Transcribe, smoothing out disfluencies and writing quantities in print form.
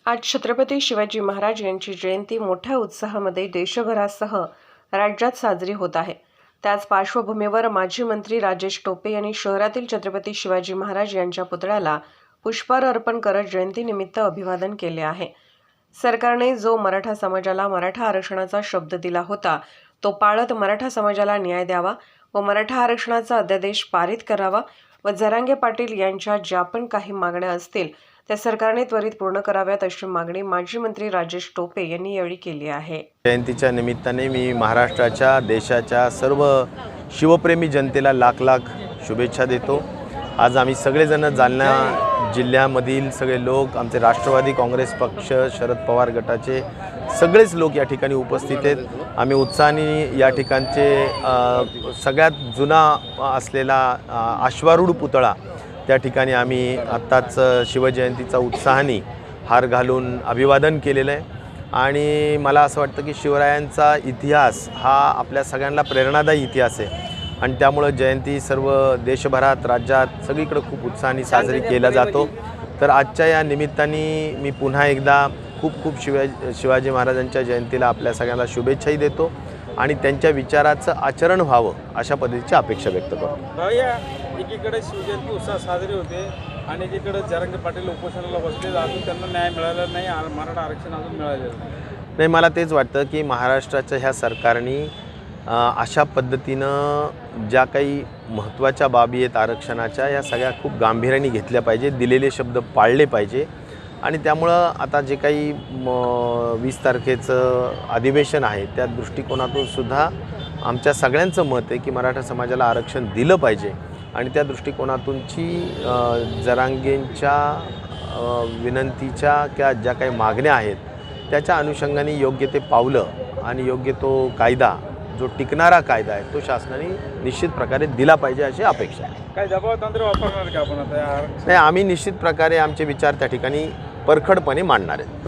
आज छत्रपती शिवाजी महाराज यांची जयंती मोठ्या उत्साहामध्ये देशभरासह राज्यात साजरी होत आहे। त्याच पार्श्वभूमीवर माजी मंत्री राजेश टोपे यांनी शहरातील छत्रपती शिवाजी महाराज यांच्या पुतळ्याला पुष्पहार अर्पण करत जयंतीनिमित्त अभिवादन केले आहे। सरकारने जो मराठा समाजाला मराठा आरक्षणाचा शब्द दिला होता तो पाळत मराठा समाजाला न्याय द्यावा व मराठा आरक्षणाचा अध्यादेश पारित करावा व जरांगे पाटील यांच्या ज्या पण काही मागण्या असतील त्या सरकारने त्वरित पूर्ण कराव्यात अशी मागणी माजी मंत्री राजेश टोपे यांनी यावेळी केली आहे। जयंतीच्या निमित्ताने मी महाराष्ट्राच्या देशाच्या सर्व शिवप्रेमी जनतेला लाख लाख शुभेच्छा देतो। आज आम्ही सगळेजण जालना जिल्ह्यामधील सगळे लोक, आमचे राष्ट्रवादी काँग्रेस पक्ष, शरद पवार गटाचे सगळेच लोक या ठिकाणी उपस्थित आहेत। आम्ही उत्साहाने या ठिकाणचे सगळ्यात जुना असलेला अश्वारूढ पुतळा त्या ठिकाणी आम्ही आत्ताच शिवजयंतीचा उत्साहाने हार घालून अभिवादन केलेलं आहे। आणि मला असं वाटतं की शिवरायांचा इतिहास हा आपल्या सगळ्यांना प्रेरणादायी इतिहास आहे आणि त्यामुळे जयंती सर्व देशभरात, राज्यात सगळीकडे खूप उत्साहाने साजरी केला जातो। तर आजच्या या निमित्ताने मी पुन्हा एकदा खूप शिवाजी महाराजांच्या जयंतीला आपल्या सगळ्यांना शुभेच्छाही देतो आणि त्यांच्या विचाराचं आचरण व्हावं अशा पद्धतीची अपेक्षा व्यक्त करतो। एकीकडे शिवजयंती उत्साह साजरी होते आणि एकीकडे जरांगे पाटील उपोषणाला बसले, अजून त्यांना न्याय मिळाला नाही, मराठा आरक्षण अजून मिळालेलं नाही। मला तेच वाटतं की महाराष्ट्राच्या ह्या सरकारने अशा पद्धतीनं ज्या काही महत्त्वाच्या बाबी आहेत आरक्षणाच्या, या सगळ्या खूप गांभीर्याने घेतल्या पाहिजे, दिलेले शब्द पाळले पाहिजे। आणि त्यामुळं आता जे काही 20 तारखेचं अधिवेशन आहे त्या दृष्टिकोनातून सुद्धा आमच्या सगळ्यांचं मत आहे की मराठा समाजाला आरक्षण दिलं पाहिजे आणि त्या दृष्टिकोनातूनची जरांगेंच्या विनंतीच्या किंवा ज्या काही मागण्या आहेत त्याच्या अनुषंगाने योग्य ते पावलं आणि योग्य तो कायदा, जो टिकणारा कायदा आहे तो शासनाने निश्चित प्रकारे दिला पाहिजे अशी अपेक्षा आहे। काय दबाव तंत्र वापरणार का आपण आता? नाही, आम्ही निश्चित प्रकारे आमचे विचार त्या ठिकाणी परखडपणे मांडणार आहेत।